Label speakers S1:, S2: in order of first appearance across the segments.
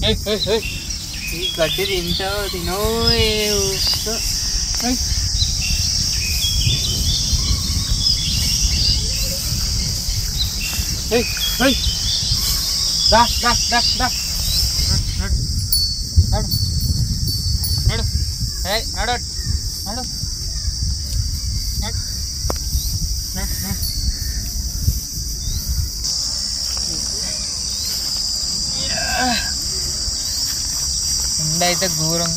S1: ఈ గడ్డి తింటావు తినో దా దా దా దా నడు నడు నడు నడు ఎండ అయితే ఘోరం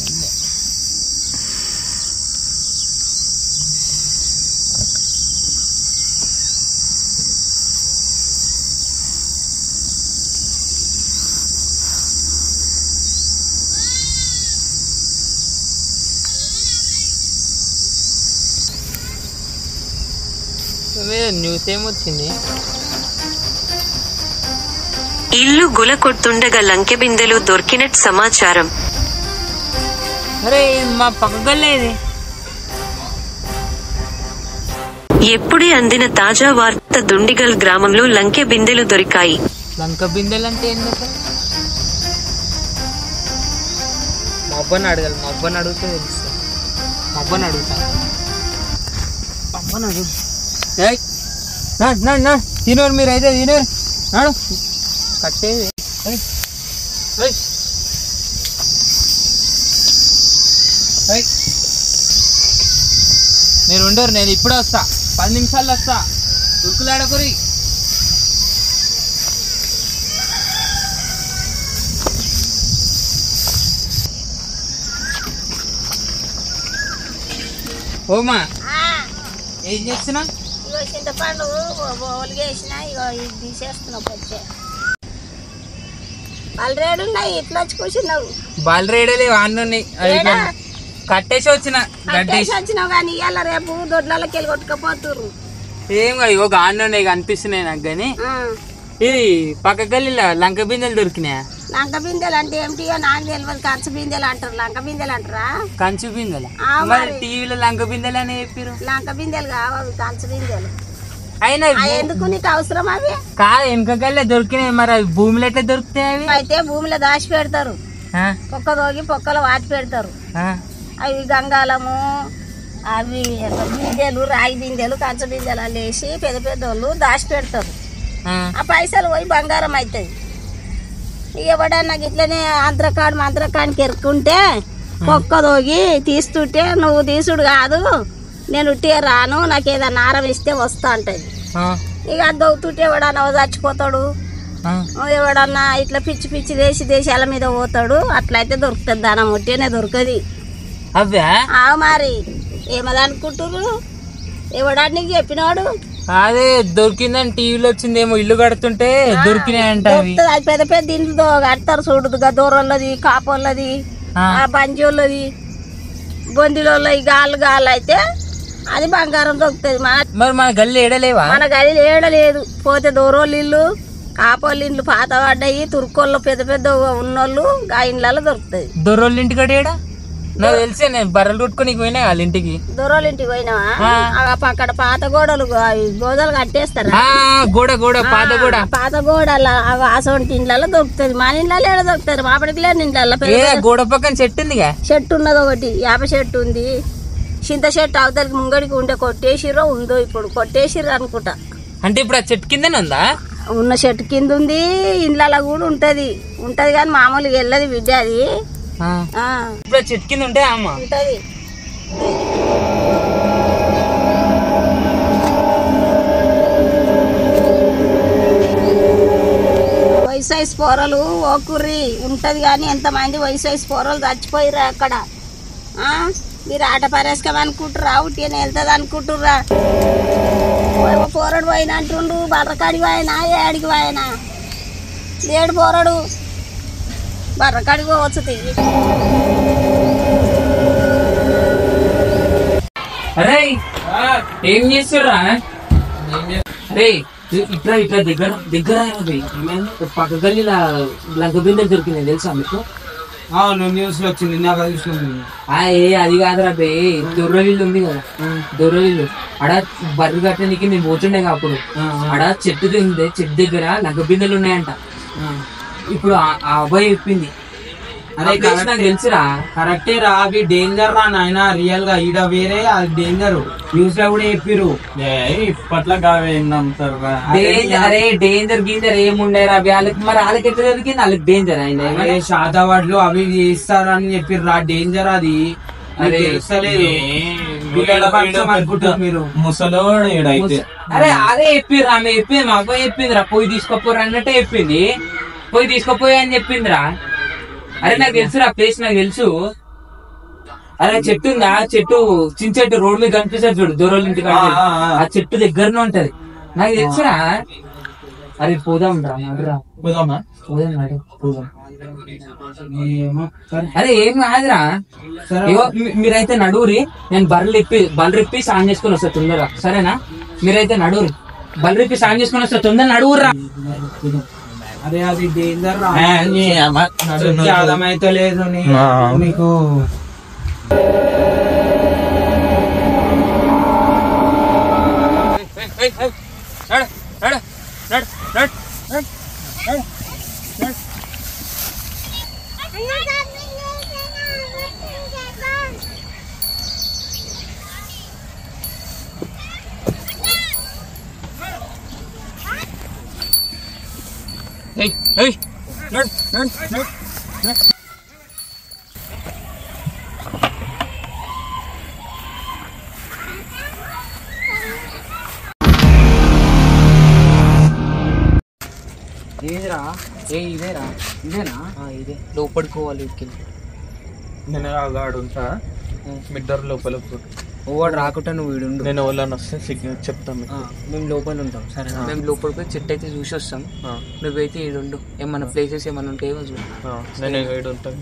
S1: న్యూస్ ఏమొచ్చింది
S2: ఇల్లు గులకొట్టుండగా లంకె బిందెలు దొరికినట్టు సమాచారం.
S1: అరే మా పక్కగల్లేది
S2: ఎప్పుడే అందిన తాజా వార్త దుండిగల్ గ్రామంలో లంకె బిందెలు దొరికాయి.
S1: లంక బిందెలు అంటే ఎందుకు మా అబ్బని అడగాలి మా అబ్బని అడిగితే తెలుస్తుంది మా అబ్బని అడుగుతాను అబ్బని అడుగు తినోరు మీరు అయితే తినోరు నాడు కట్టేది మీరు ఉండరు నేను ఇప్పుడే వస్తా 10 నిమిషాల్లో వస్తా ఉరుకులాడకురి ఓమా ఏం చేస్తున్నా
S3: చింతపండు ఒలిగేసిన ఇగో ఇది తీసేస్తున్నావు వచ్చే బాలరేడు ఉన్నాయి ఇట్లా వచ్చి కూర్చున్నావు
S1: బాలరేడలే వాడిని కట్టేసి వచ్చిన
S3: వచ్చినావు కానీ ఇవాళ రేపు దొడ్లకి వెళ్ళి కొట్టుకపోతుర్రు
S1: ఏం ఇగో గాన్నుండే కనిపిస్తున్నాయి నాకు కానీ ఇది పక్క గల్లీలో లంక బిందెలు దొరికినాయా
S3: లంక బిందెలు అంటే ఏమిటియో నాకు తెలియదు కంచు బిందెలు అంటారు లంక బిందెలు అంటారా
S1: కంచు బిందెలు మరి టీవీలో లంక బిందెలు అని చెప్పారు
S3: లంక బిందెలు కావాలి కంచు బిందెలు
S1: అయినా
S3: ఎందుకు నీకు అవసరం అవి
S1: కాదు వెనకగల్లే దొరికినాయి మరి అవి భూమిలో ఎట్లా దొరుకుతాయి అవి
S3: అయితే భూమిలో దాచి పెడతారు పొక్క దోగి పొక్కలో వాటి పెడతారు అవి గంగాలము అవి బిందెలు రాగి బిందెలు కంచు బిందెలు అని వేసి పెద్ద పెద్ద వాళ్ళు దాచి పెడతారు ఆ పైసలు పోయి బంగారం అవుతుంది ఎవడన్నా ఇట్లనే మంత్రకాడికి ఎరుక్కుంటే పొక్క దోగి తీస్తుంటే నువ్వు తీసుడు కాదు నేను ఉట్టే రాను నాకు ఏదన్నా ఆరం ఇస్తే వస్తా అంటది ఇక అది దొవుతుంటే ఎవడన్నా చచ్చిపోతాడు ఎవడన్నా ఇట్లా పిచ్చి పిచ్చి దేశాల మీద పోతాడు అట్లయితే దొరుకుతుంది దానం ఉట్టేనే దొరకది
S1: అవే
S3: మరి ఏమదనుకుంటున్నారు ఎవడాడు నీకు చెప్పినాడు
S1: అదే దొరికిందని టీవీలో వచ్చిందేమో ఇల్లు కడుతుంటే దొరికినాయంట
S3: అది పెద్ద పెద్ద ఇంట్లో కడతారు చూడుగా దూరంలోది కాపోళ్ళది బంజోళ్ళది బొందిలోళ్ళ గాలు అయితే అది బంగారం దొరుకుతుంది
S1: మరి మన గల్లి ఏడలేవా
S3: మన గల్లి ఏడలేదు పోతే దూరోళ్ళు ఇల్లు కాపోళ్ళ ఇండ్లు పాత పడ్డాయి తుర్కోళ్ళు పెద్ద పెద్ద ఉన్నోళ్ళు ఆ ఇండ్లలో దొరుకుతుంది
S1: దొరోళ్ళ ఇంటికాడ ఏడా నాకు తెలిసే నేను బర్రెలు కొట్టుకుని పోయినా వాళ్ళ ఇంటికి
S3: దూరాల ఇంటికి పోయినావా అక్కడ పాత గోడలు గోడలు కట్టేస్తారా
S1: పాత
S3: గోడల అసొంటి ఇండ్లలో దొరుకుతుంది మన ఇండ్లలో ఏడ దొరుకుతుంది మాపడికి లేని ఇండ్లలో
S1: గోడ పక్కన చెట్టు ఉంది
S3: చెట్టు ఉన్నది ఒకటి వేప చెట్టు ఉంది చింత చెట్టు అవతలకి ముంగడికి ఉంటే కొట్టేసిరో ఉందో ఇప్పుడు కొట్టేసిర్రు అనుకుంటా
S1: అంటే ఇప్పుడు ఆ చెట్టు కిందనే ఉందా
S3: ఉన్న చెట్టు కింద ఉంది ఇండ్లలో కూడా ఉంటది కానీ మామూలుగా వెళ్ళదు బిడ్డ అది
S1: ఇప్పుడు చెట్టు కింద ఉంటాయి అమ్మ
S3: ఉంటది వయసు పోరలు ఓకుర్రి ఉంటది కానీ ఎంతమంది వయసు పోరలు చచ్చిపోయిర్రా అక్కడ మీరు ఆట పరేసుకం అనుకుంటుర్రా ఉట్టిని వెళ్తుంది అనుకుంటుర్రా పోరడు పోయిన అంటుండు బర్రకాడికి పోయినా ఏడికి పోయినా లేడు పోరడు బర్రకాడికి పోవచ్చు
S1: అరే ఏం చేస్తుర్రా అరే ఇట్లా ఇట్లా దగ్గర పక్క గల్లీలా లంక బిందెలు దొరికింది తెలుసా మీకు
S4: న్యూస్ లో వచ్చింది నాకు
S1: అది కాదురా బే దొర్రవిల్లు ఉంది కదా దొర్రవిల్లు ఆడ బర్రె కట్టడానికి మేము పోతుండే అప్పుడు ఆడ చెట్టు ఉంది చెట్టు దగ్గర లంక బిందెలు ఉన్నాయంట ఇప్పుడు ఆ అబ్బాయి చెప్పింది
S4: అరే
S1: నాకు తెలుసురా.
S4: కరెక్టే రా, అవి డేంజర్ రా నాయన. రియల్ గా ఈడ వేరే, అది డేంజర్. న్యూస్ లో కూడా చెప్పిరు. ఇప్పట్లో నమ్ముతారు.
S1: అరే డేంజర్ గీంజర్ ఏముండేరా వాళ్ళకి, మరి వాళ్ళకి ఎట్లా దొరికింది? వాళ్ళకి డేంజర్ అయింది.
S4: శాతవాడ్లు అవి చేస్తారు అని చెప్పిర్రు రా. డేంజర్ అది. మీరు
S5: ముసలోడు ఈడైతే.
S1: అరే అదే చెప్పిండ్రు, ఆమె చెప్పింది, మా అబ్బాయి చెప్పిందిరా పోయి తీసుకోపోరు అన్నట్టే చెప్పింది. పోయి తీసుకోపోయి అని చెప్పిందిరా. అరే నాకు తెలుసురా ప్లేస్, నాకు తెలుసు. అరే చెట్టు ఉందా, చెట్టు చిన్న చెట్టు రోడ్ మీద కనిపిస్తుంది చూడు, దూరం ఇంటి ఆ చెట్టు దగ్గరనే ఉంటది, నాకు తెలుసురా. అరే పోదాం రా, నడురా
S5: పోదామా?
S1: పోదాం నడు పోదాం. అరే ఏం కాదురా, మీరైతే నడువురి, నేను బర్రెలు ఇప్పి స్నానం చేసుకుని వస్తా తొందరగా, సరేనా? మీరైతే నడువురి, బర్రెలు ఇప్పి స్నానం చేసుకుని వస్తా తొందర నడువురా.
S4: అరే అది డేంజర్ రా, అర్థమైతే లేదు నీకు.
S1: ఏదిరా? ఇదేరా? ఇదేనా? ఇదే లోపడుకోవాలి.
S5: నేను ఆడుంటా, మిద్దరు లోపల
S1: ఓవాడు రాకుండా నువ్వు వీడు,
S5: నేను వాళ్ళని వస్తే సిగ్నల్ చెప్తాను.
S1: మేము లోపల ఉంటాం, సరే? మేము లోపలికి పోయి చెట్టు అయితే చూసి వస్తాం, నువ్వైతే ఈడుండు. ఏమన్నా ప్లేసెస్ ఏమన్నా ఉంటాయేమో చూడు.
S5: నేను ఈడు ఉంటాను,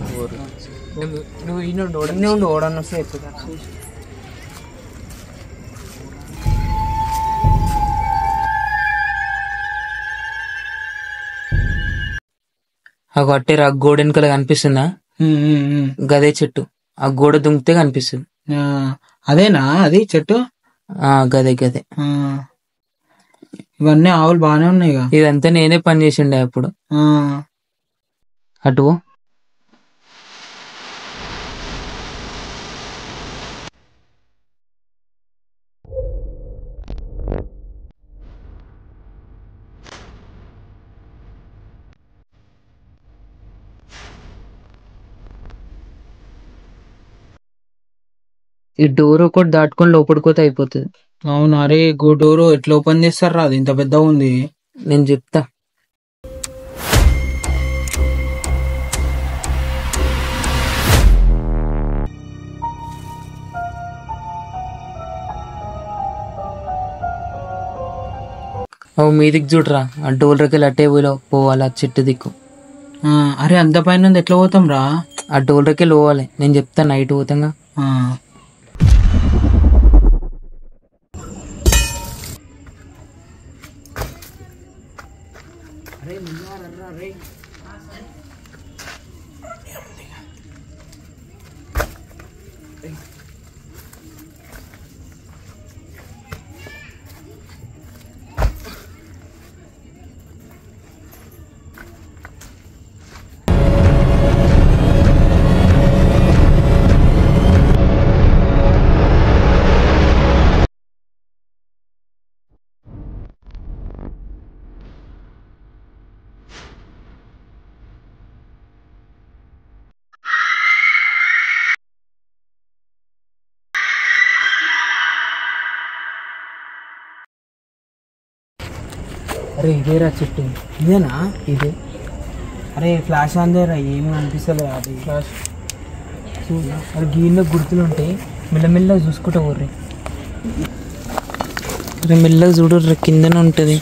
S1: నువ్వు ఈయన ఉండు, ఓడన్న వస్తే ఎప్పుడు ఆ కట్టేరా గోడ వెనకాల కనిపిస్తుందా? గదే చెట్టు, ఆ గోడ దుంకితే కనిపిస్తుంది.
S4: అదేనా అది చెట్టు?
S1: గదే గదే.
S4: ఇవన్నీ ఆవులు బాగానే ఉన్నాయి.
S1: ఇదంతా నేనే పని చేసిండే అప్పుడు. అటు ఈ డోర్ ఒకటి దాటుకొని లోపలికోతే అయిపోతుంది.
S4: అవును. అరే డోరు ఎట్లా ఓపెన్ చేస్తారా? అది ఇంత పెద్దగా ఉంది.
S1: నేను చెప్తా. మీదికి చూడరా, ఆ డోర్ రకెళ్ళి అట్టే పోవాలి, ఆ చెట్టు దిక్కు.
S4: అరే అంత పైన ఎట్లా పోతాం రా?
S1: ఆ డోర్ రకెళ్ళి పోవాలి, నేను చెప్తా. నైట్ పోతాంగా. అరే ఇదేరా చెట్టు?
S4: ఇదేనా?
S1: ఇదే.
S4: అరే ఫ్లాష్ అందేరా, ఏమి అనిపిస్తలే. అది
S1: ఫ్లాష్ అది గీలో గుర్తులు ఉంటాయి, మెల్లమెల్లగా చూసుకుంటా పోర్రి. మెల్లగా చూడర్రా, కిందనే ఉంటది.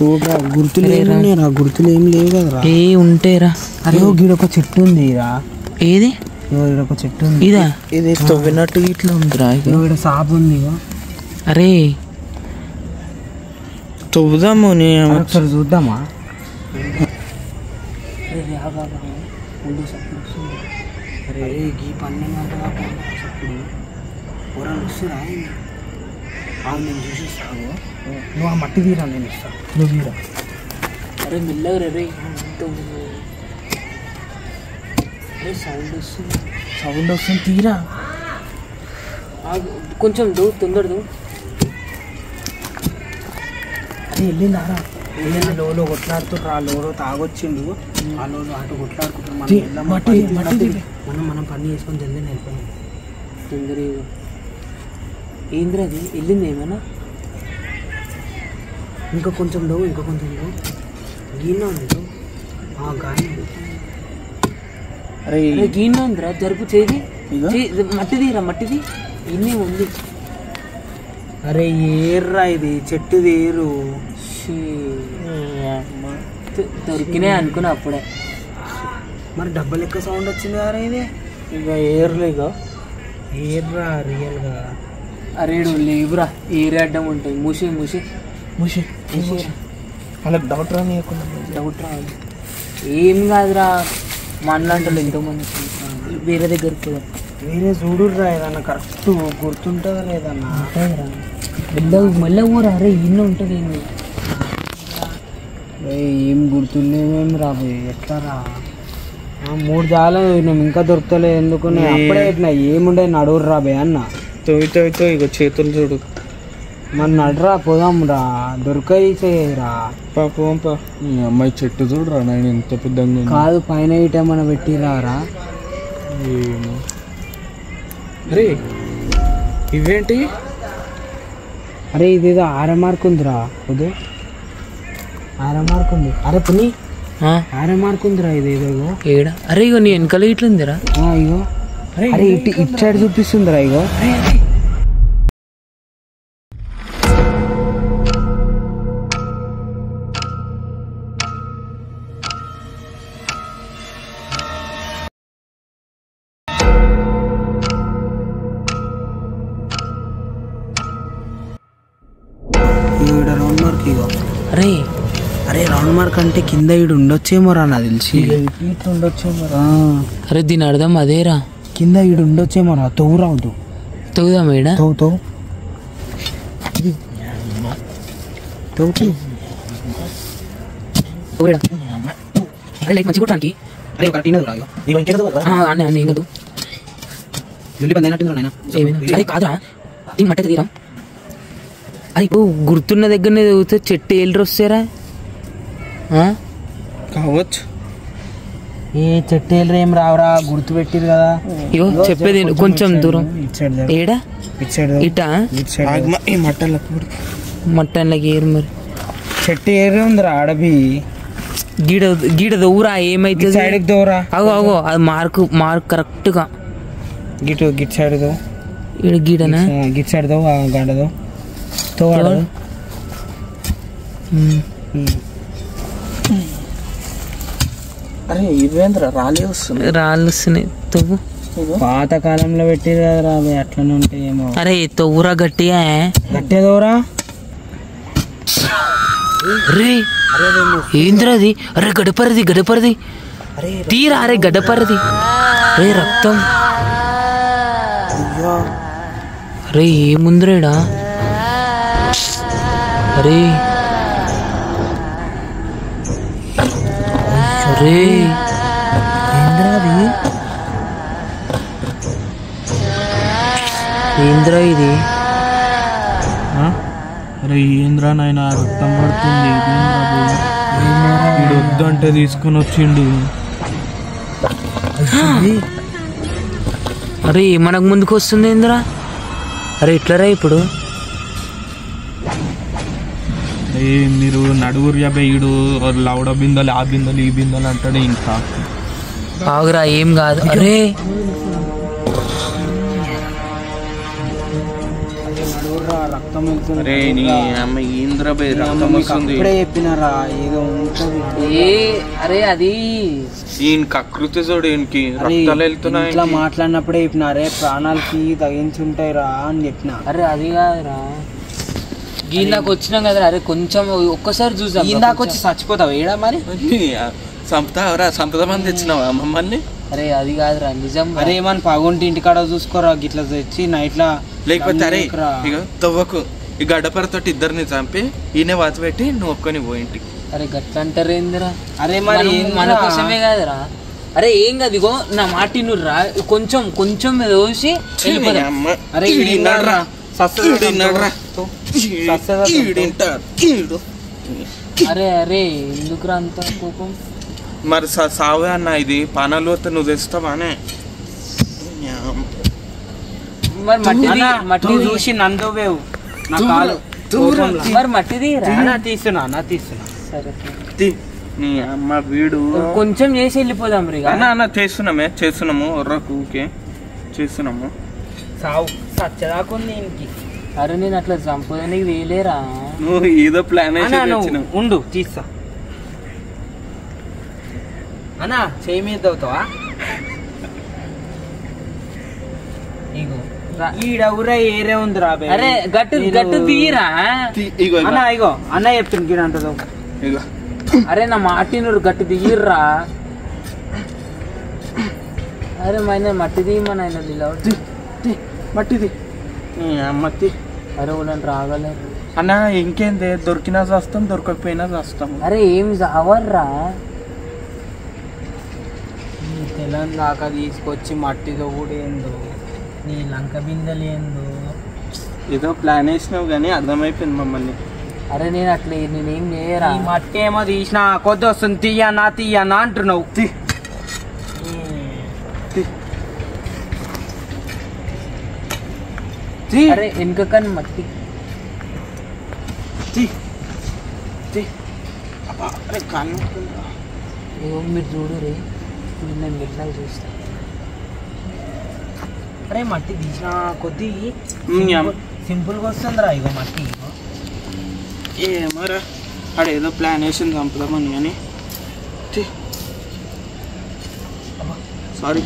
S4: గుర్తులు ఏమున్నాయిరా? గుర్తులు ఏమి లేవు కదరా.
S1: ఏ ఉంటాయిరా.
S4: అరే గీడొక చెట్టు ఉంది రా.
S1: ఏది?
S4: ఒక చెట్టు ఉంది.
S1: ఇదా?
S5: ఇది తవ్వినట్టు ఇట్లా ఉందిరా.
S4: ఇక్కడ సాపు ఉంది.
S1: అరే
S5: తవ్వుదాము,
S4: ఒకసారి చూద్దామా? అరే గీ 12 గంటల కూరలు వస్తురా? నేను చూసిస్తాను. నువ్వు ఆ మట్టి తీరా, నేను ఇస్తాను. నువ్వు తీరా.
S1: అరే మెల్లగా రే.
S4: సౌండ్ వస్తుంది తీరా
S1: కొంచెం తొందరదు.
S4: అది వెళ్ళిందారా వెళ్ళింది. లోలో కొట్లాడుతుర్రు. ఆ లోలో తాగొచ్చిండు. ఆ లోలో అటు కొట్లాడుకుంటారు. మనం పని చేసుకొని జల్దీ వెళ్ళిపోయాం.
S1: తొందరగా ఏంద్ర అది వెళ్ళింది ఏమైనా?
S4: ఇంకా కొంచెం లో గీనా ఉంది గాని.
S1: అరే గీనా ఉందిరా, జరుపు చేది మట్టిది ఇన్ని ఉంది.
S4: అరే ఏర్రా ఇది చెట్టుది ఏరు.
S1: దొరికినాయి అనుకున్నా అప్పుడే.
S4: మరి డబ్బా లెక్క సౌండ్ వచ్చింది కదా ఇది.
S1: ఇక ఏర్లేగా
S4: ఏర్రా రియల్గా.
S1: అరేడు లేవురా, ఏరే అడ్డం ఉంటాయి. మూసి
S4: వాళ్ళకి డౌట్ రాని
S1: డౌట్ రాదు. ఏం కాదురా, మనలాంటి ఎంతోమంది వేరే దగ్గరికి పోదాం.
S4: వేరే చూడుర్రా ఏదన్నా కరెక్ట్ గుర్తుంటుందా లేదన్నా.
S1: మళ్ళీ ఊరా. అరే ఇన్ని ఉంటుంది ఇన్ని.
S4: ఏం గుర్తుండేమేమి రాబోయే ఎట్లా రా. 3 జాలు నువ్వు ఇంకా దొరుకుతలే ఎందుకు? నేను అప్పుడే చెప్పిన ఏముండే నడువురు రా బే అన్న.
S5: ఇక చేతులు చూడు.
S4: మరి నడురా పోదాం రా, దొరకరా.
S5: పాప ఈ అమ్మాయి చెట్టు చూడరా నేను ఎంత పెద్దగా.
S4: కాదు పైన ఇటేమన్నా పెట్టిరారా?
S5: ఏమో. అరే ఇవేంటి?
S4: అరే ఇదేదో ఆరమార్క్ ఉందిరా. వద్దు ఆరమార్క్ ఉంది. అరే పుని ఆరమార్క్ ఉందిరా ఇదేదో.
S1: ఏడా? అరే ఇగో నీ వెనకాల ఇట్లుందిరా.
S4: ఇగో అరే ఇటు సైడ్ చూపిస్తుందిరా. ఇగో రౌండ్ మార్క్. ఇగో అరే రౌండ్ మార్క్ అంటే కింద ఇడు ఉండొచ్చేమోరా నాకు తెలిసి. ఇట్లా ఉండొచ్చేమోరా.
S1: అరే దీని అర్థం అదేరా,
S4: కింద ఇడు ఉండొచ్చేమోరా. తవ్వు రావద్దు.
S1: తవ్వుదా మేడ?
S4: తవ్వు మంచి కొట్టడానికి. అరే ఒక టీనదు రాదు.
S1: అరే కాదురా, దీని మట్ట తీరా. అది గుర్తున్న దగ్గరనే చదివితే చెట్టు ఏళ్ళు వస్తారా?
S5: కావచ్చు.
S4: ఏ చెట్టు ఏళ్ళు ఏం రావురా, గుర్తు పెట్టిరు కదా.
S1: ఇగో చెప్పేది కొంచెం దూరం. ఏడా? ఇటా మట్టన్లకి ఏరు. మరి
S4: చెట్టు ఏరు ఉందిరా అడవి.
S1: గీడ దూరా ఏమైతుంది?
S4: సైడ్కి దూరా.
S1: అగో అది మార్క్ కరెక్ట్ గా
S4: గిట్ సైడ్ దో.
S1: గీడనా?
S4: గిట్ సైడ్ దో గడదో.
S5: అరే ఇవేంద్రా రాళ్ళు వస్తున్నాయి.
S1: తవ్వు.
S4: పాత కాలంలో పెట్టిరు కదరా అవి అట్లనే ఉంటాయి ఏమో.
S1: అరే తవ్వురా గట్టిగా.
S4: గట్టేదోరా.
S1: రే ఏంద్రా అది? అరే గడపరిది తీరా. అరే గడపరిది. అరే రక్తం. అరే ఏముందిరేడా? అరే ఏంద్రా ఇది?
S5: అరే ఏంద్రా నాయన రక్తం పడుతుంది. వీడు వద్దంటే తీసుకుని వచ్చిండు.
S1: అరే మనకు ముందుకు వస్తుంది ఏంద్రా? అరే ఇట్లరా ఇప్పుడు.
S5: మీరు నడుగురు 50 లౌడ బిందెలు ఆ బిందెలు ఈ బిందెలు అంటాడు. ఇంకా
S1: ఆగురా ఏం కాదు. అరే
S4: రక్తం వెళ్తుంది.
S5: అరే నీ అమ్మ ఏంద్రా బే రక్తం వస్తుంది.
S4: ఇప్పుడే చెప్పినారా ఏదో ఉంటుంది.
S1: అరే అది
S5: ఈయన కకృతి చూడు. ఈయనకి రక్తాలు వెళ్తున్నాయి.
S4: ఇట్లా మాట్లాడినప్పుడే చెప్పినారే ప్రాణాలకి తగ్గించుంటాయి రా అని చెప్పిన.
S1: అరే అది కాదురా, గీందాకు వచ్చినాం కదరా. అరే కొంచెం ఒక్కసారి చూసాం.
S4: గీందాకు వచ్చి చచ్చిపోతావు ఏడా మరి?
S5: సంపదమంది తెచ్చినావా మమ్మల్ని?
S1: అరే అది కాదురా నిజం.
S4: అరే మన పగుంటి ఇంటికాడ చూసుకోరా గిట్లా తెచ్చి నైట్లా.
S5: లేకపోతే అరే ఇక తవ్వకు ఈ గడ్డపరతోటి ఇద్దరిని చంపి ఈయన వాత పెట్టి నువ్వు ఒక్కని పోయింటి.
S1: అరే గట్ల అంటారు ఏందిరా?
S4: అరే మరి
S1: మన కోసమే కాదురా. అరే ఏం కాదు, ఇగో నా మాటినుర్రా, కొంచెం కొంచెం దోసి వెళ్ళిపోదాం.
S5: అరే
S1: అరే అరే ఎందుకురా అంత కోపం?
S5: మరి సావే అన్న, ఇది పానాలు వస్తే నువ్వు తెస్తావానే?
S1: మరి మట్టి
S4: చూసి నందోవేవు నా కాలు.
S1: మరి మట్టిది
S4: తీస్తున్నా
S1: సరే
S5: నీ అమ్మ వీడు
S1: కొంచెం చేసి వెళ్ళిపోదాం రీ.
S5: అన్న చేస్తున్నాము ఒర్రకు ఊకే చేస్తున్నాము.
S4: సావు సచ్చదాకుంది ఇంకి.
S1: అరే నేను అట్లా చంపడానికి వేయలేరా.
S5: నువ్వు ఏదో ప్లాన్
S4: ఉండు తీస్తా అన్నా. చేయి మీద అవుతావా? ఇగో ఈడ ఊర ఏరే ఉంది రా.
S1: అరే గట్టు తీరా
S4: అన్న. ఇగో అన్న చెప్తుంది గిడంటదో.
S5: ఇగో
S1: అరే నా మాటినూరు గట్టు దిగిర్రా. అరే మైన మట్టి తీయమని ఆయన
S4: మట్టిది మట్టి.
S1: అరే వాళ్ళని రాగలేదు
S5: అన్న. ఇంకేంది, దొరికినా చేస్తాం, దొరకకపోయినా చేస్తాం.
S1: అరే ఏం చావర్రా.
S4: నీ తెలంగాణ దాకా తీసుకొచ్చి మట్టితో కూడా ఏందో, నీ లంక బిందెలు ఏందో.
S5: ఏదో ప్లాన్ వేసినావు కానీ అర్థమైపోయింది మమ్మల్ని.
S1: అరే నేను అట్లా నేనేం చేయరా.
S4: ఈ మట్టి ఏమో తీసిన కొద్ది వస్తుంది, తీయనా అంటున్నావు.
S1: అరే వెనుక కానీ మట్టి మీరు చూడు రే, నేను మెట్లా చూస్తా.
S4: అరే మట్టి తీసిన కొద్ది సింపుల్గా వస్తుందిరా. ఇగో మట్టి
S5: ఏమరా ఆడేదో ప్లాన్ వేసింది చంపుదామని కానీ. సారీ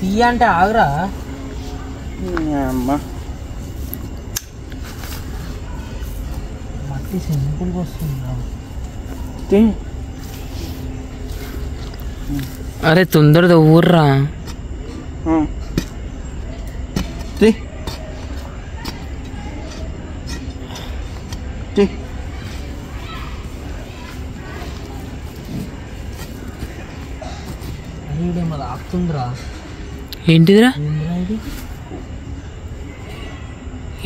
S4: తీయ అంటే ఆగురా.
S5: అమ్మ
S4: మట్టి సింపుల్గా వస్తుందిరా.
S1: అరే తొందరగా ఊర్రా.
S4: అదేమో ఆపుతుందిరా.
S1: ఏంటిదిరా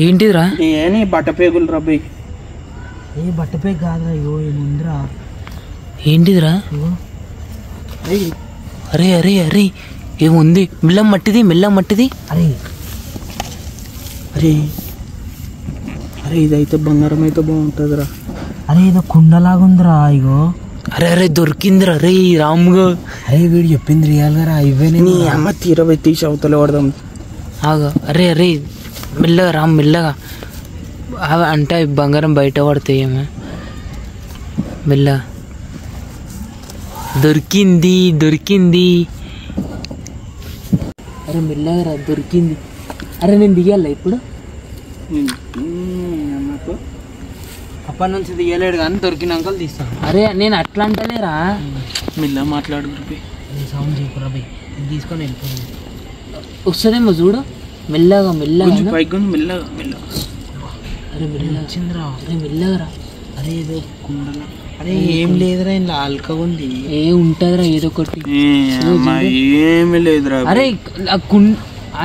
S1: ఏంటిదిరా?
S5: ఏని బట్టపేగులు రబ్బీ.
S4: ఏ బట్టపే కాదురా. అయ్యో ఏముందిరా.
S1: ఏంటిదిరా? అరే అరే అరే ఏముంది? మెల్లం మట్టిది.
S4: అరే అరే అరే ఇదైతే బంగారం అయితే బాగుంటుందిరా. అరే ఏదో కుండలాగుందిరా. ఇగో
S1: అరే అరే దొరికిందిరా రే రాముగా.
S4: అరే వీడు చెప్పింది రియల్ గా రా. ఇవేనే
S5: నీ అమ్మ తీరవై తీసి అవతలే పడదాం.
S1: ఆగా. అరే అరే మెల్లగా రామ్ మెల్లగా. అంటే బంగారం బయట పడతాయేమో. మెల్లగా. దొరికింది. అరే మెల్లగా రా, దొరికింది. అరే నేను దిగాల ఇప్పుడు.
S4: అప్పటి నుంచి తీయలేడు కానీ దొరికినాక తీస్తాను.
S1: అరే నేను అట్లా అంటలేరా.
S5: మెల్ల మాట్లాడు
S4: సౌండ్ చేయకురా బై. ఇది తీసుకొని వెళ్ళిపోయింది.
S1: వస్తుందేమో చూడు. మెల్లగా
S5: పైకి మెల్లగా.
S1: అరే మెల్లగా వచ్చిందిరా. అరే మెల్లగా రా.
S4: అరే ఏదో కుండల. అరే ఏం లేదురా, ఇలా అల్కగా ఉంది.
S1: ఏ ఉంటదిరా ఏదో ఒకటి.
S5: ఏమి లేదురా.
S1: అరే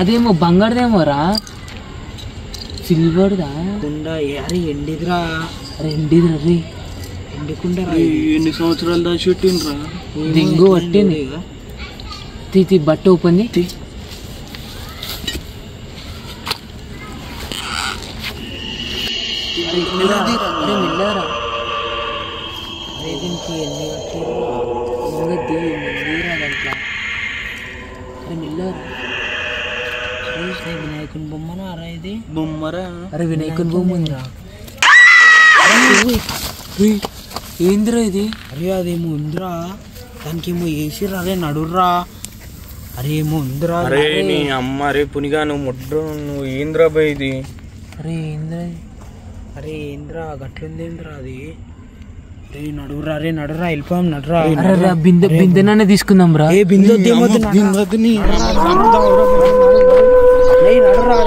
S1: అదేమో బంగారుదేమో రా. సిల్వర్దా
S4: కుండ. అరే ఎండిదిరా.
S1: అరే ఎండిదిరా రే.
S4: ఎండికుండరా.
S5: ఎన్ని సంవత్సరాలు దాచి పెట్టిండ్రా.
S1: దింగు పట్టింది. తీ బట్ట ఓపెన్ తీ. మెల్లరా.
S4: అరే దీనికి ఎన్ని కట్టిరా దాంట్లో.
S1: అరే మెల్లరా.
S4: వినాయకుని బొమ్మనా రా ఇది?
S5: బొమ్మరా.
S1: అరే వినాయకుని బొమ్మ ఉందా? ఏందిరా ఇది?
S4: అరే అదేమో ఉందిరా. దానికి ఏమో వేసిర్రా. అరే నడుర్రా. అరే ఏమో ఉందిరా.
S5: అరే నీ అమ్మ రే పునిగా నువ్వు ఏంద్రా బై ఇది?
S1: అరే ఏంద్రా?
S4: అరే ఏంద్రా గట్లుందేంద్రా అది? అరే నడురా. అరే నడురా, వెళ్ళిపోయాం. నడురా.
S1: అరే బిందెననే తీసుకుందాం రా.
S4: ఏ బిందె నడురా.